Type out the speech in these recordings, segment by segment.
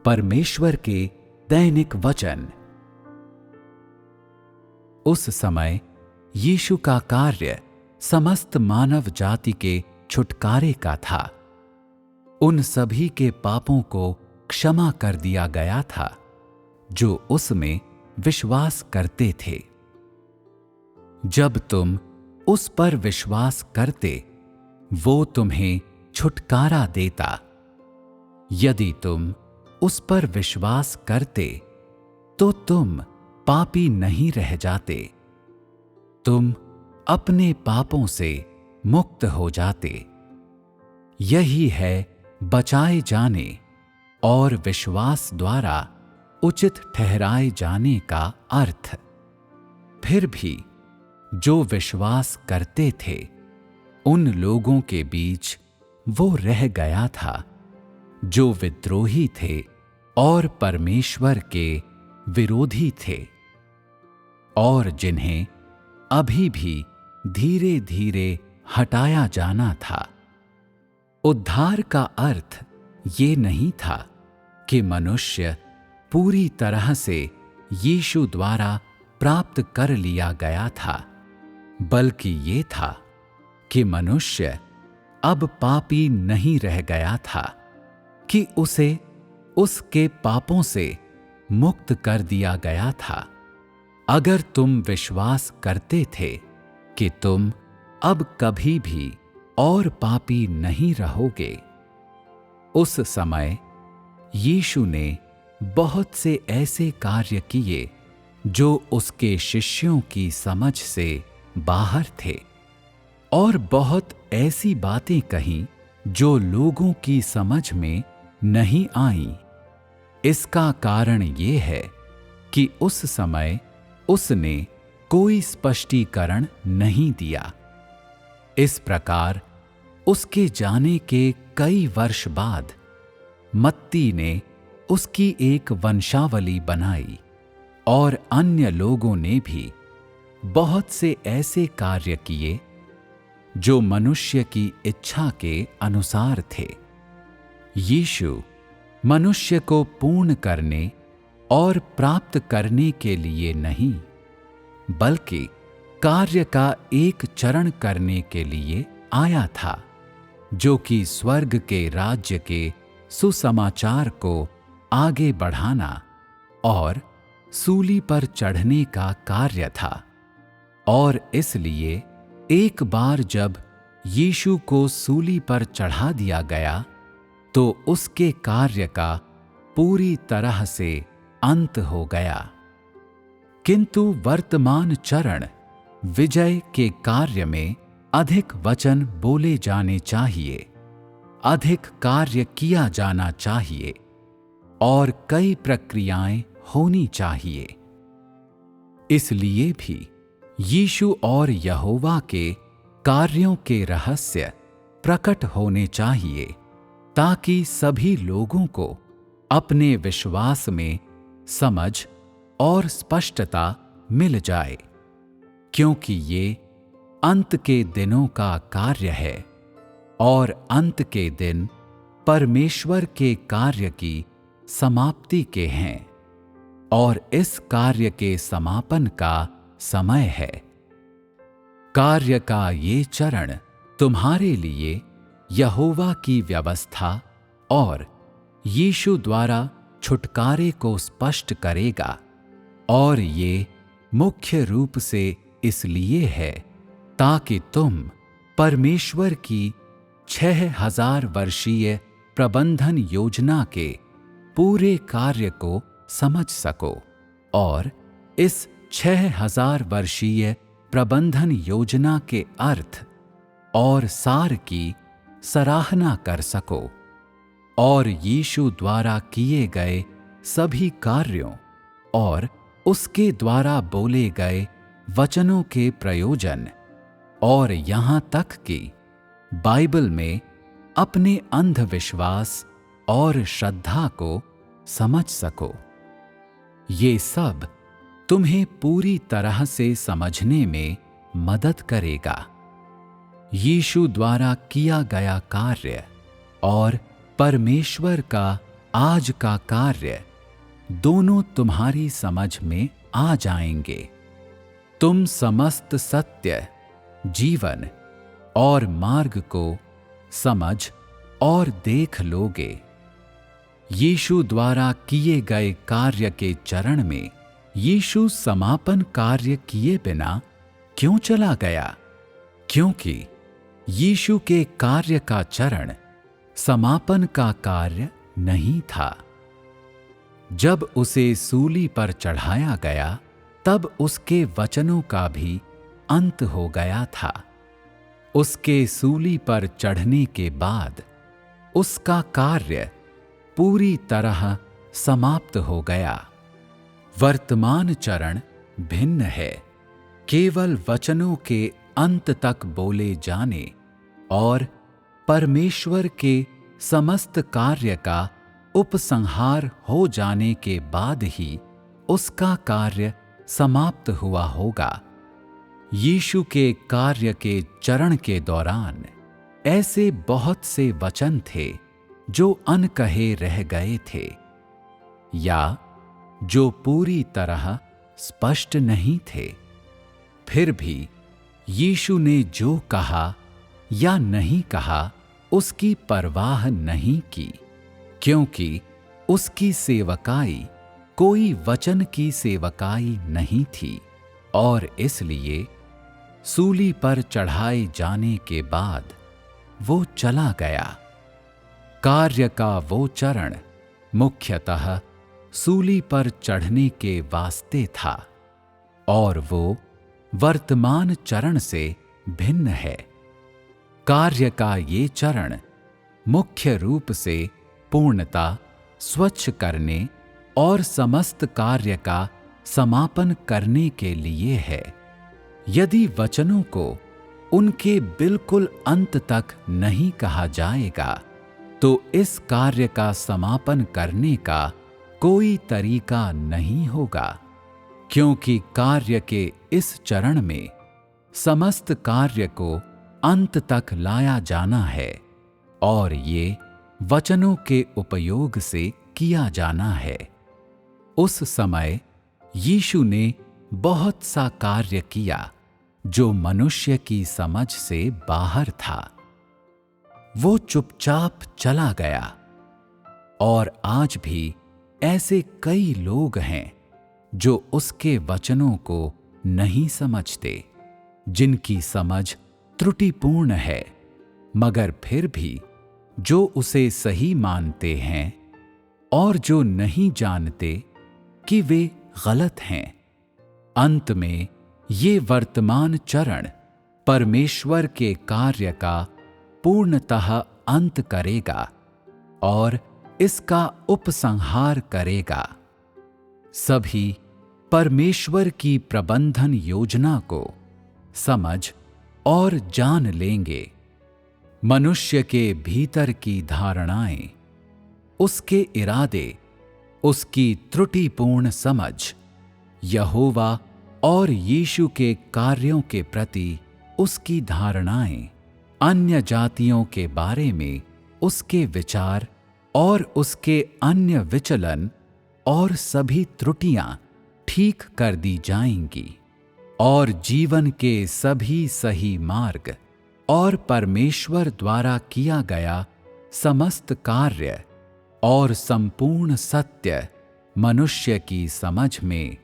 परमेश्वर के दैनिक वचन। उस समय यीशु का कार्य समस्त मानव जाति के छुटकारे का था। उन सभी के पापों को क्षमा कर दिया गया था जो उसमें विश्वास करते थे। जब तुम उस पर विश्वास करते, वो तुम्हें छुटकारा देता। यदि तुम उस पर विश्वास करते तो तुम पापी नहीं रह जाते। तुम अपने पापों से मुक्त हो जाते। यही है बचाए जाने और विश्वास द्वारा उचित ठहराए जाने का अर्थ। फिर भी जो विश्वास करते थे, उन लोगों के बीच वो रह गया था जो विद्रोही थे और परमेश्वर के विरोधी थे, और जिन्हें अभी भी धीरे धीरे हटाया जाना था। उद्धार का अर्थ ये नहीं था कि मनुष्य पूरी तरह से यीशु द्वारा प्राप्त कर लिया गया था, बल्कि ये था कि मनुष्य अब पापी नहीं रह गया था, कि उसे उसके पापों से मुक्त कर दिया गया था। अगर तुम विश्वास करते थे कि तुम अब कभी भी और पापी नहीं रहोगे, उस समय यीशु ने बहुत से ऐसे कार्य किए जो उसके शिष्यों की समझ से बाहर थे, और बहुत ऐसी बातें कहीं जो लोगों की समझ में नहीं आईं। इसका कारण ये है कि उस समय उसने कोई स्पष्टीकरण नहीं दिया। इस प्रकार उसके जाने के कई वर्ष बाद मत्ती ने उसकी एक वंशावली बनाई, और अन्य लोगों ने भी बहुत से ऐसे कार्य किए जो मनुष्य की इच्छा के अनुसार थे। यीशु मनुष्य को पूर्ण करने और प्राप्त करने के लिए नहीं, बल्कि कार्य का एक चरण करने के लिए आया था, जो कि स्वर्ग के राज्य के सुसमाचार को आगे बढ़ाना और सूली पर चढ़ने का कार्य था। और इसलिए एक बार जब यीशु को सूली पर चढ़ा दिया गया, तो उसके कार्य का पूरी तरह से अंत हो गया। किंतु वर्तमान चरण विजय के कार्य में अधिक वचन बोले जाने चाहिए, अधिक कार्य किया जाना चाहिए, और कई प्रक्रियाएं होनी चाहिए। इसलिए भी यीशु और यहोवा के कार्यों के रहस्य प्रकट होने चाहिए, ताकि सभी लोगों को अपने विश्वास में समझ और स्पष्टता मिल जाए, क्योंकि ये अंत के दिनों का कार्य है, और अंत के दिन परमेश्वर के कार्य की समाप्ति के हैं, और इस कार्य के समापन का समय है। कार्य का ये चरण तुम्हारे लिए यहोवा की व्यवस्था और यीशु द्वारा छुटकारे को स्पष्ट करेगा, और ये मुख्य रूप से इसलिए है ताकि तुम परमेश्वर की 6000 वर्षीय प्रबंधन योजना के पूरे कार्य को समझ सको, और इस 6000 वर्षीय प्रबंधन योजना के अर्थ और सार की सराहना कर सको, और यीशु द्वारा किए गए सभी कार्यों और उसके द्वारा बोले गए वचनों के प्रयोजन, और यहाँ तक कि बाइबल में अपने अंधविश्वास और श्रद्धा को समझ सको। ये सब तुम्हें पूरी तरह से समझने में मदद करेगा। यीशु द्वारा किया गया कार्य और परमेश्वर का आज का कार्य दोनों तुम्हारी समझ में आ जाएंगे। तुम समस्त सत्य, जीवन और मार्ग को समझ और देख लोगे। यीशु द्वारा किए गए कार्य के चरण में यीशु समापन कार्य किए बिना क्यों चला गया? क्योंकि यीशु के कार्य का चरण समापन का कार्य नहीं था। जब उसे सूली पर चढ़ाया गया तब उसके वचनों का भी अंत हो गया था। उसके सूली पर चढ़ने के बाद उसका कार्य पूरी तरह समाप्त हो गया। वर्तमान चरण भिन्न है। केवल वचनों के अंत तक बोले जाने और परमेश्वर के समस्त कार्य का उपसंहार हो जाने के बाद ही उसका कार्य समाप्त हुआ होगा। यीशु के कार्य के चरण के दौरान ऐसे बहुत से वचन थे जो अनकहे रह गए थे या जो पूरी तरह स्पष्ट नहीं थे। फिर भी यीशु ने जो कहा या नहीं कहा उसकी परवाह नहीं की, क्योंकि उसकी सेवकाई कोई वचन की सेवकाई नहीं थी और इसलिए सूली पर चढ़ाए जाने के बाद वो चला गया। कार्य का वो चरण मुख्यतः सूली पर चढ़ने के वास्ते था और वो वर्तमान चरण से भिन्न है। कार्य का ये चरण मुख्य रूप से पूर्णता, स्वच्छ करने और समस्त कार्य का समापन करने के लिए है। यदि वचनों को उनके बिल्कुल अंत तक नहीं कहा जाएगा तो इस कार्य का समापन करने का कोई तरीका नहीं होगा, क्योंकि कार्य के इस चरण में समस्त कार्य को अंत तक लाया जाना है और ये वचनों के उपयोग से किया जाना है। उस समय यीशु ने बहुत सा कार्य किया जो मनुष्य की समझ से बाहर था। वो चुपचाप चला गया और आज भी ऐसे कई लोग हैं जो उसके वचनों को नहीं समझते, जिनकी समझ त्रुटिपूर्ण है, मगर फिर भी जो उसे सही मानते हैं और जो नहीं जानते कि वे गलत हैं। अंत में ये वर्तमान चरण परमेश्वर के कार्य का पूर्णतः अंत करेगा और इसका उपसंहार करेगा। सभी परमेश्वर की प्रबंधन योजना को समझ और जान लेंगे। मनुष्य के भीतर की धारणाएं, उसके इरादे, उसकी त्रुटिपूर्ण समझ, यहोवा और यीशु के कार्यों के प्रति उसकी धारणाएं, अन्य जातियों के बारे में उसके विचार और उसके अन्य विचलन और सभी त्रुटियां ठीक कर दी जाएंगी और जीवन के सभी सही मार्ग और परमेश्वर द्वारा किया गया समस्त कार्य और संपूर्ण सत्य मनुष्य की समझ में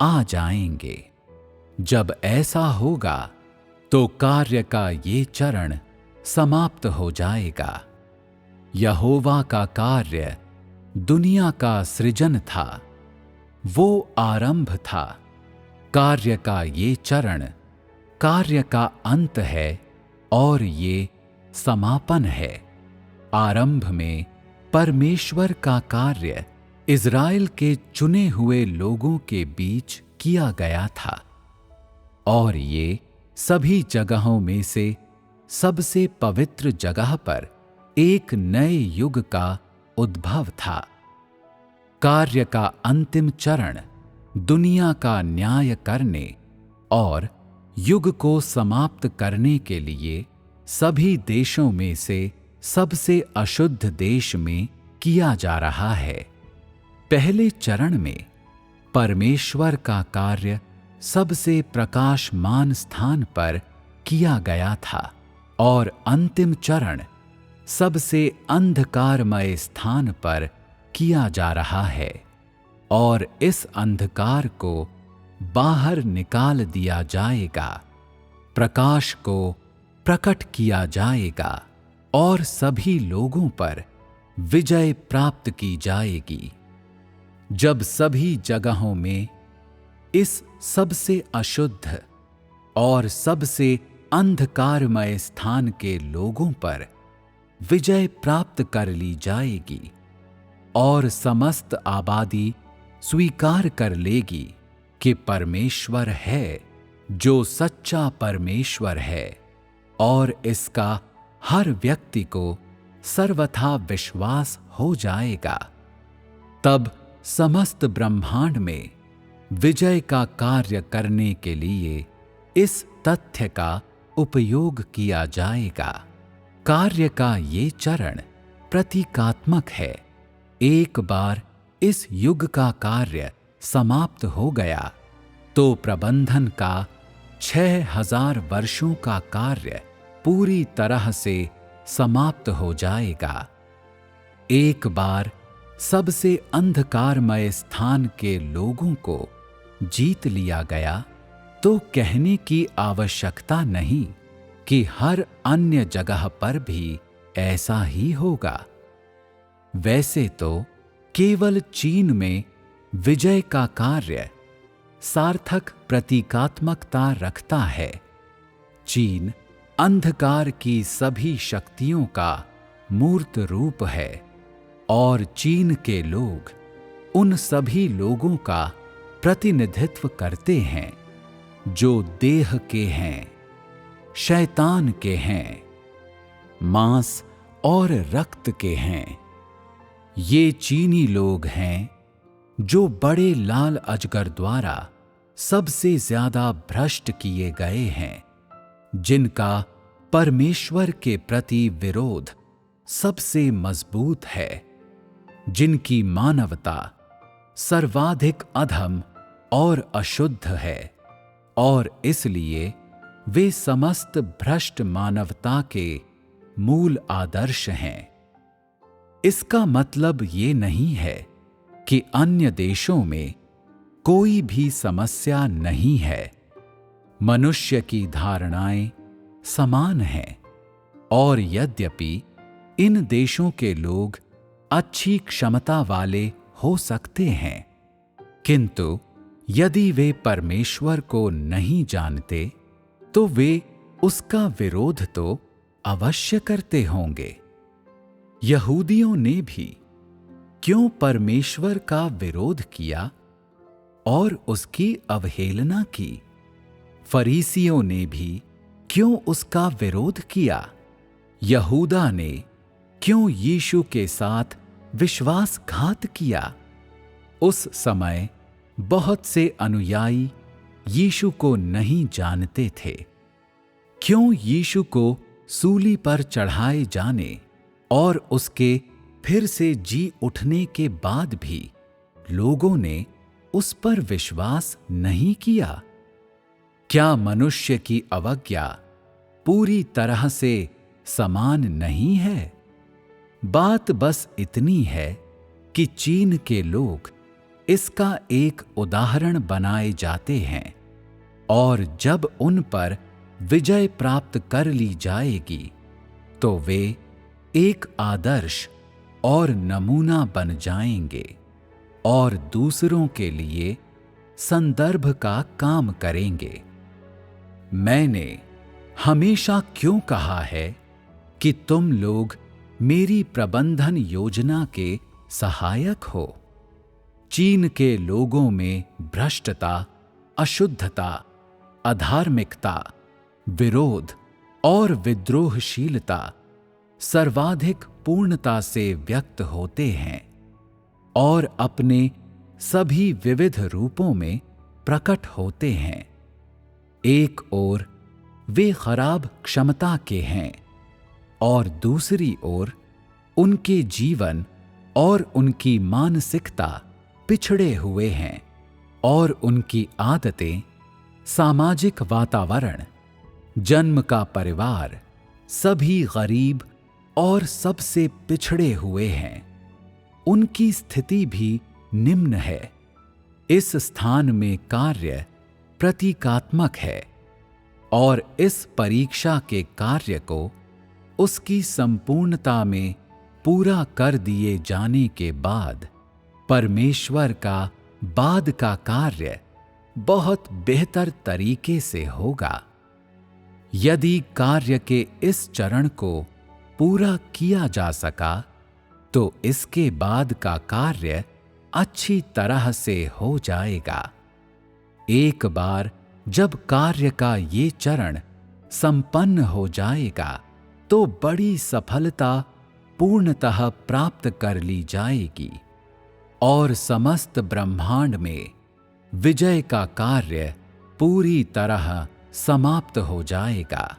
आ जाएंगे। जब ऐसा होगा तो कार्य का ये चरण समाप्त हो जाएगा। यहोवा का कार्य दुनिया का सृजन था, वो आरंभ था। कार्य का ये चरण कार्य का अंत है और ये समापन है। आरंभ में परमेश्वर का कार्य इज़राइल के चुने हुए लोगों के बीच किया गया था और ये सभी जगहों में से सबसे पवित्र जगह पर एक नए युग का उद्भव था। कार्य का अंतिम चरण दुनिया का न्याय करने और युग को समाप्त करने के लिए सभी देशों में से सबसे अशुद्ध देश में किया जा रहा है। पहले चरण में परमेश्वर का कार्य सबसे प्रकाशमान स्थान पर किया गया था और अंतिम चरण सबसे अंधकारमय स्थान पर किया जा रहा है, और इस अंधकार को बाहर निकाल दिया जाएगा, प्रकाश को प्रकट किया जाएगा और सभी लोगों पर विजय प्राप्त की जाएगी। जब सभी जगहों में इस सबसे अशुद्ध और सबसे अंधकारमय स्थान के लोगों पर विजय प्राप्त कर ली जाएगी और समस्त आबादी स्वीकार कर लेगी कि परमेश्वर है जो सच्चा परमेश्वर है, और इसका हर व्यक्ति को सर्वथा विश्वास हो जाएगा, तब समस्त ब्रह्मांड में विजय का कार्य करने के लिए इस तथ्य का उपयोग किया जाएगा। कार्य का ये चरण प्रतीकात्मक है। एक बार इस युग का कार्य समाप्त हो गया तो प्रबंधन का 6000 वर्षों का कार्य पूरी तरह से समाप्त हो जाएगा। एक बार सबसे अंधकारमय स्थान के लोगों को जीत लिया गया तो कहने की आवश्यकता नहीं कि हर अन्य जगह पर भी ऐसा ही होगा। वैसे तो केवल चीन में विजय का कार्य सार्थक प्रतीकात्मकता रखता है। चीन अंधकार की सभी शक्तियों का मूर्त रूप है और चीन के लोग उन सभी लोगों का प्रतिनिधित्व करते हैं जो देह के हैं, शैतान के हैं, मांस और रक्त के हैं। ये चीनी लोग हैं जो बड़े लाल अजगर द्वारा सबसे ज्यादा भ्रष्ट किए गए हैं, जिनका परमेश्वर के प्रति विरोध सबसे मजबूत है, जिनकी मानवता सर्वाधिक अधम और अशुद्ध है, और इसलिए वे समस्त भ्रष्ट मानवता के मूल आदर्श हैं। इसका मतलब ये नहीं है कि अन्य देशों में कोई भी समस्या नहीं है। मनुष्य की धारणाएं समान हैं, और यद्यपि इन देशों के लोग अच्छी क्षमता वाले हो सकते हैं, किंतु यदि वे परमेश्वर को नहीं जानते तो वे उसका विरोध तो अवश्य करते होंगे। यहूदियों ने भी क्यों परमेश्वर का विरोध किया और उसकी अवहेलना की? फरीसियों ने भी क्यों उसका विरोध किया? यहूदा ने क्यों यीशु के साथ विश्वासघात किया? उस समय बहुत से अनुयायी यीशु को नहीं जानते थे। क्यों यीशु को सूली पर चढ़ाए जाने और उसके फिर से जी उठने के बाद भी लोगों ने उस पर विश्वास नहीं किया? क्या मनुष्य की अवज्ञा पूरी तरह से समान नहीं है? बात बस इतनी है कि चीन के लोग इसका एक उदाहरण बनाए जाते हैं, और जब उन पर विजय प्राप्त कर ली जाएगी तो वे एक आदर्श और नमूना बन जाएंगे और दूसरों के लिए संदर्भ का काम करेंगे। मैंने हमेशा क्यों कहा है कि तुम लोग मेरी प्रबंधन योजना के सहायक हो? चीन के लोगों में भ्रष्टता, अशुद्धता, अधार्मिकता, विरोध और विद्रोहशीलता सर्वाधिक पूर्णता से व्यक्त होते हैं और अपने सभी विविध रूपों में प्रकट होते हैं। एक ओर वे खराब क्षमता के हैं और दूसरी ओर उनके जीवन और उनकी मानसिकता पिछड़े हुए हैं और उनकी आदतें, सामाजिक वातावरण, जन्म का परिवार सभी गरीब और सबसे पिछड़े हुए हैं। उनकी स्थिति भी निम्न है। इस स्थान में कार्य प्रतीकात्मक है और इस परीक्षा के कार्य को उसकी संपूर्णता में पूरा कर दिए जाने के बाद परमेश्वर का बाद का कार्य बहुत बेहतर तरीके से होगा। यदि कार्य के इस चरण को पूरा किया जा सका तो इसके बाद का कार्य अच्छी तरह से हो जाएगा। एक बार जब कार्य का ये चरण संपन्न हो जाएगा तो बड़ी सफलता पूर्णतः प्राप्त कर ली जाएगी और समस्त ब्रह्मांड में विजय का कार्य पूरी तरह समाप्त हो जाएगा।